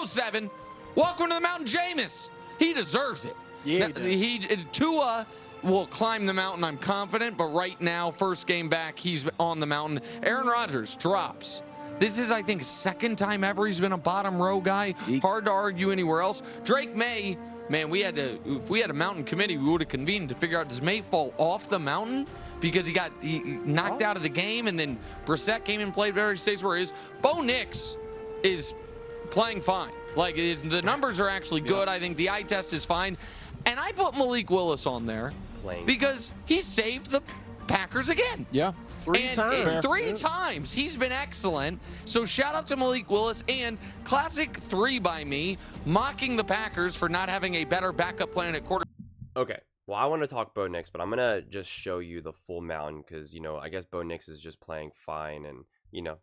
7. Welcome to the mountain, Jameis. He deserves it. Yeah, Tua will climb the mountain, I'm confident, but right now, first game back, he's on the mountain. Aaron Rodgers drops. This is, I think, second time ever he's been a bottom row guy. Hard to argue anywhere else. Drake May, man, if we had a mountain committee, we would have convened to figure out, does May fall off the mountain because he got knocked out of the game, and then Brissett came and played better, he stays where he is. Bo Nix is playing fine. Like, the numbers are actually good. I think the eye test is fine. And I put Malik Willis on there because he saved the Packers again. Yeah. Three times. He's been excellent. So shout out to Malik Willis, and classic 3 by me, mocking the Packers for not having a better backup plan at quarterback. Okay. Well, I want to talk Bo Nix, but I'm going to just show you the full mountain because, I guess Bo Nix is just playing fine and,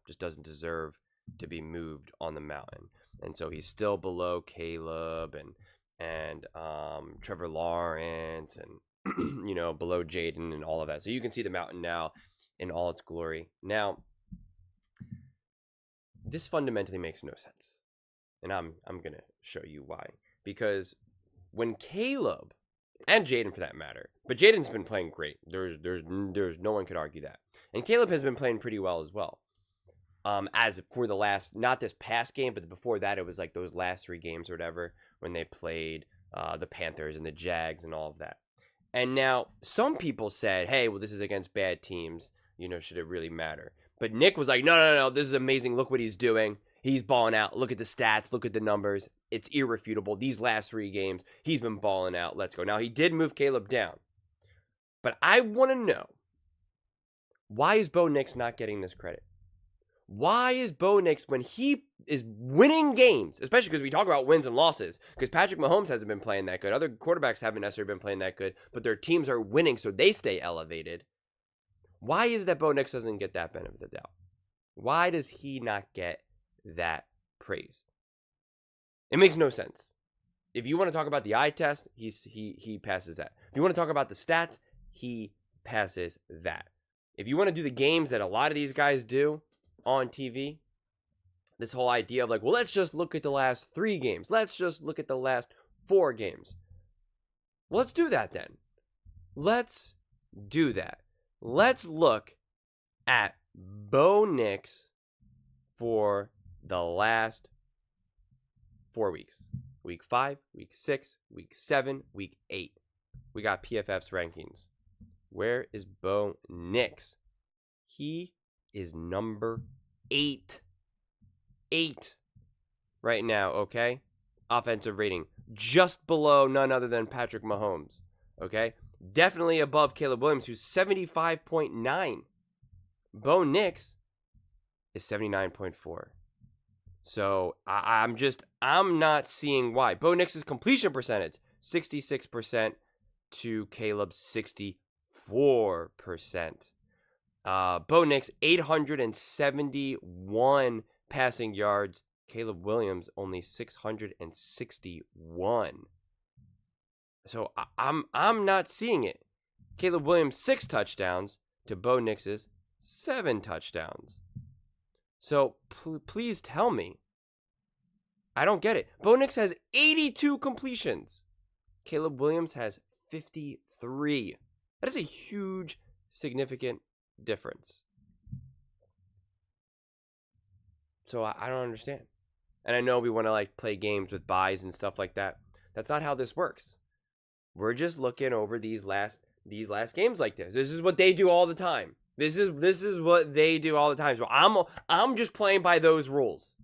just doesn't deserve to be moved on the mountain. And so he's still below Caleb and Trevor Lawrence and, below Jaden and all of that. So you can see the mountain now in all its glory. Now, this fundamentally makes no sense. And I'm going to show you why. Because when Caleb, and Jaden for that matter, but Jaden's been playing great. There's no one could argue that. And Caleb has been playing pretty well as well. As for the last, not this past game, but before that, it was like those last 3 games or whatever, when they played the Panthers and the Jags and all of that. And now some people said, hey, well, this is against bad teams. Should it really matter? But Nick was like, no, this is amazing. Look what he's doing. He's balling out. Look at the stats. Look at the numbers. It's irrefutable. These last 3 games, he's been balling out. Let's go. Now, he did move Caleb down. But I want to know, why is Bo Nix not getting this credit? Why is Bo Nix, when he is winning games, especially because we talk about wins and losses, because Patrick Mahomes hasn't been playing that good. Other quarterbacks haven't necessarily been playing that good, but their teams are winning, so they stay elevated. Why is it that Bo Nix doesn't get that benefit of the doubt? Why does he not get that praise? It makes no sense. If you want to talk about the eye test, he passes that. If you want to talk about the stats, he passes that. If you want to do the games that a lot of these guys do on TV, this whole idea of like, well, let's just look at the last 3 games. Let's just look at the last 4 games. Well, let's do that then. Let's do that. Let's look at Bo Nix for the last 4 weeks. Week 5, Week 6, Week 7, Week 8. We got PFF's rankings. Where is Bo Nix? He is number 8. 8 right now, okay? Offensive rating. Just below none other than Patrick Mahomes, okay? Definitely above Caleb Williams, who's 75.9. Bo Nix is 79.4. So I'm not seeing why. Bo Nix's completion percentage, 66% to Caleb's 64%. Bo Nix, 871 passing yards. Caleb Williams, only 661. So I'm not seeing it. Caleb Williams, 6 touchdowns to Bo Nix's 7 touchdowns. So please tell me. I don't get it. Bo Nix has 82 completions. Caleb Williams has 53. That is a huge, significant difference. So I don't understand. And I know we want to like play games with buys and stuff like that. That's not how this works. We're just looking over these last games like this. This is what they do all the time. This is what they do all the time. So I'm just playing by those rules.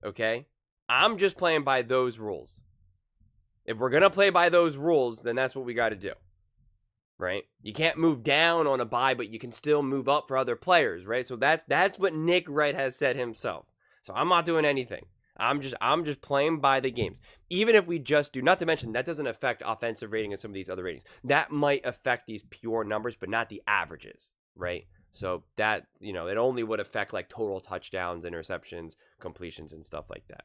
Okay? I'm just playing by those rules. If we're going to play by those rules, then that's what we got to do. Right? You can't move down on a buy, but you can still move up for other players, right? So that's what Nick Wright has said himself. So I'm not doing anything. I'm just playing by the games. Even if we just do, not to mention that doesn't affect offensive rating and some of these other ratings. That might affect these pure numbers, but not the averages, right? So that, it only would affect like total touchdowns, interceptions, completions, and stuff like that.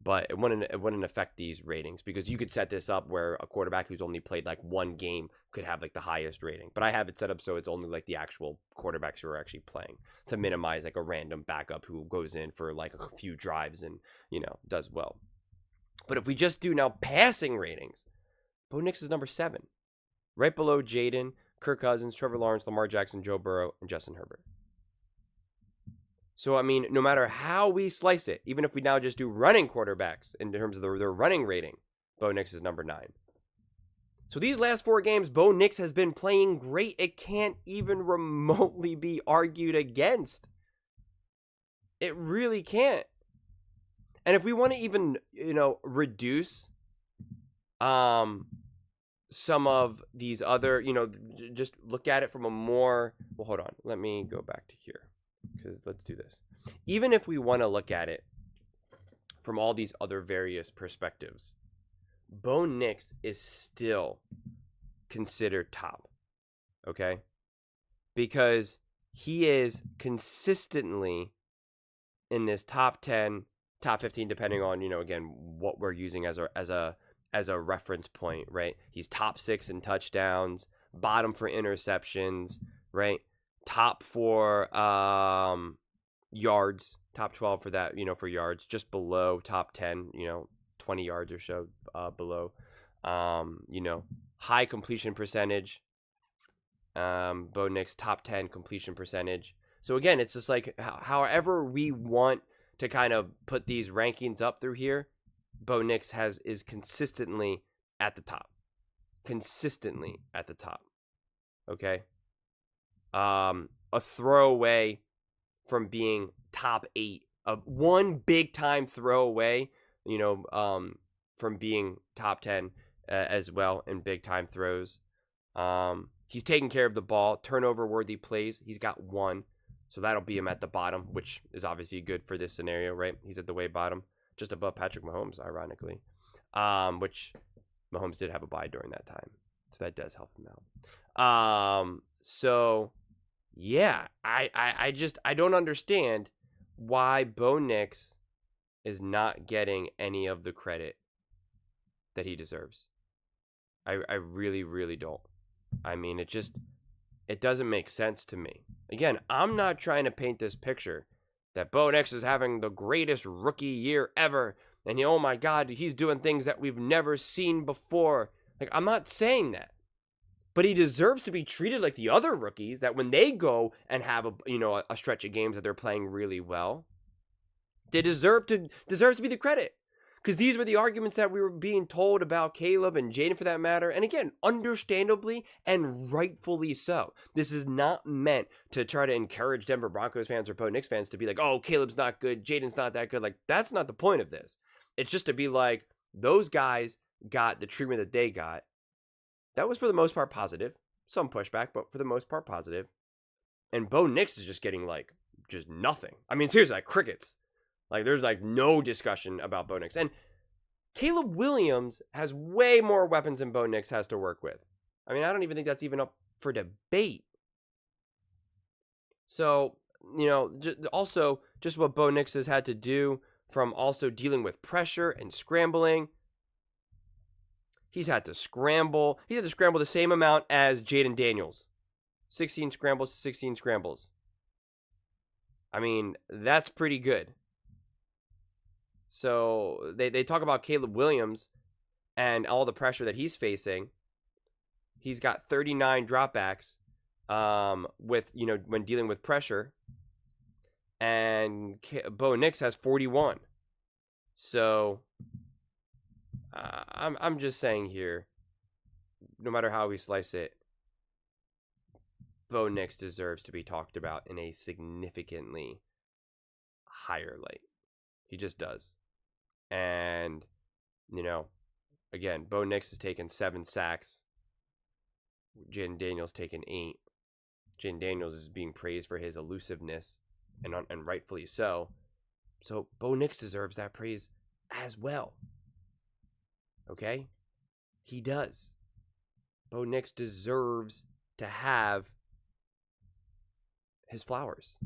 But it wouldn't affect these ratings because you could set this up where a quarterback who's only played like 1 game could have like the highest rating. But I have it set up so it's only like the actual quarterbacks who are actually playing to minimize like a random backup who goes in for like a few drives and, does well. But if we just do now passing ratings, Bo Nix is number 7. Right below Jaden, Kirk Cousins, Trevor Lawrence, Lamar Jackson, Joe Burrow, and Justin Herbert. So, I mean, no matter how we slice it, even if we now just do running quarterbacks in terms of their running rating, Bo Nix is number 9. So these last 4 games, Bo Nix has been playing great. It can't even remotely be argued against. It really can't. And if we want to even, reduce some of these other, just look at it from a more, well, hold on. Let me go back to here, because let's do this. Even if we want to look at it from all these other various perspectives, Bo Nix is still considered top, okay? Because he is consistently in this top 10, top 15, depending on, again, what we're using as a reference point, right? He's top 6 in touchdowns, bottom for interceptions, right? Top for yards, top 12 for that, for yards, just below top 10, 20 yards or so below. High completion percentage. Bo Nix top 10 completion percentage. So again, it's just like however we want to kind of put these rankings up through here, Bo Nix is consistently at the top. Consistently at the top. Okay? A throwaway from being top 8. One big time throwaway, from being top 10 as well in big time throws. He's taking care of the ball. Turnover worthy plays. He's got 1. So that'll be him at the bottom, which is obviously good for this scenario, right? He's at the way bottom, just above Patrick Mahomes, ironically. Which Mahomes did have a bye during that time. So that does help him out. So yeah, I don't understand why Bo Nix is not getting any of the credit that he deserves. I really, really don't. I mean, it doesn't make sense to me. Again, I'm not trying to paint this picture that Bo Nix is having the greatest rookie year ever. And oh my God, he's doing things that we've never seen before. Like, I'm not saying that. But he deserves to be treated like the other rookies, that when they go and have a stretch of games that they're playing really well, they deserves to be the credit. Because these were the arguments that we were being told about Caleb and Jaden for that matter. And again, understandably and rightfully so. This is not meant to try to encourage Denver Broncos fans or Bo Nix fans to be like, oh, Caleb's not good, Jaden's not that good. Like, that's not the point of this. It's just to be like, those guys got the treatment that they got. That was for the most part positive. Some pushback, but for the most part positive. And Bo Nix is just getting just nothing. I mean, seriously, crickets. There's no discussion about Bo Nix. And Caleb Williams has way more weapons than Bo Nix has to work with. I mean, I don't even think that's even up for debate. So, also just what Bo Nix has had to do from also dealing with pressure and scrambling. He's had to scramble. He had to scramble the same amount as Jaden Daniels. 16 scrambles to 16 scrambles. I mean, that's pretty good. So they talk about Caleb Williams and all the pressure that he's facing. He's got 39 dropbacks with, when dealing with pressure. And Bo Nix has 41. So I'm just saying here, no matter how we slice it, Bo Nix deserves to be talked about in a significantly higher light. He just does. And, again, Bo Nix has taken 7 sacks. Jaden Daniels taken 8. Jaden Daniels is being praised for his elusiveness, and rightfully so. So Bo Nix deserves that praise as well. Okay? He does. Bo Nix deserves to have his flowers.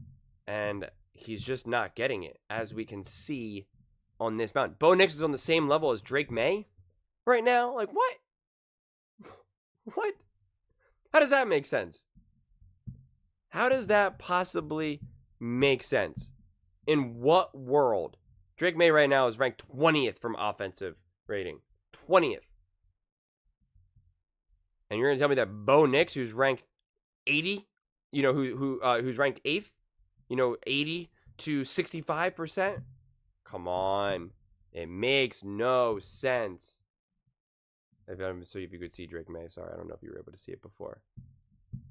And he's just not getting it, as we can see on this mountain. Bo Nix is on the same level as Drake May right now. What? What? How does that make sense? How does that possibly make sense? In what world Drake May right now is ranked 20th from offensive rating. 20th. And you're going to tell me that Bo Nix, who's ranked 80, who's ranked 8th, 80 to 65%? Come on. It makes no sense. So if you could see Drake May. Sorry, I don't know if you were able to see it before.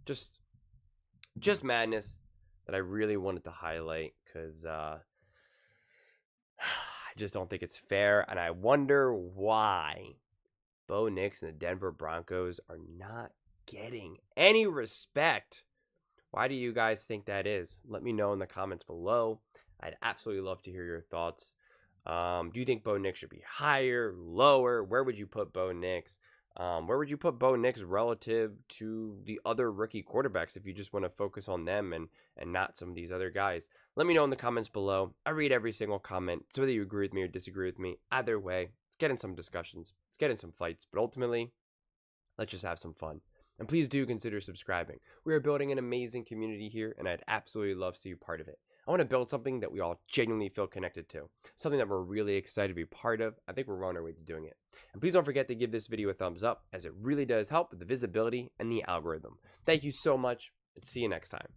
Just madness that I really wanted to highlight because I just don't think it's fair. And I wonder why Bo Nix and the Denver Broncos are not getting any respect. Why do you guys think that is? Let me know in the comments below. I'd absolutely love to hear your thoughts. Do you think Bo Nix should be higher, lower? Where would you put Bo Nix? Where would you put Bo Nix relative to the other rookie quarterbacks if you just want to focus on them and not some of these other guys? Let me know in the comments below. I read every single comment. So whether you agree with me or disagree with me, either way, let's get in some discussions. Let's get in some fights. But ultimately, let's just have some fun. And please do consider subscribing. We are building an amazing community here, and I'd absolutely love to see you part of it. I want to build something that we all genuinely feel connected to, something that we're really excited to be part of. I think we're on our way to doing it. And please don't forget to give this video a thumbs up, as it really does help with the visibility and the algorithm. Thank you so much, and see you next time.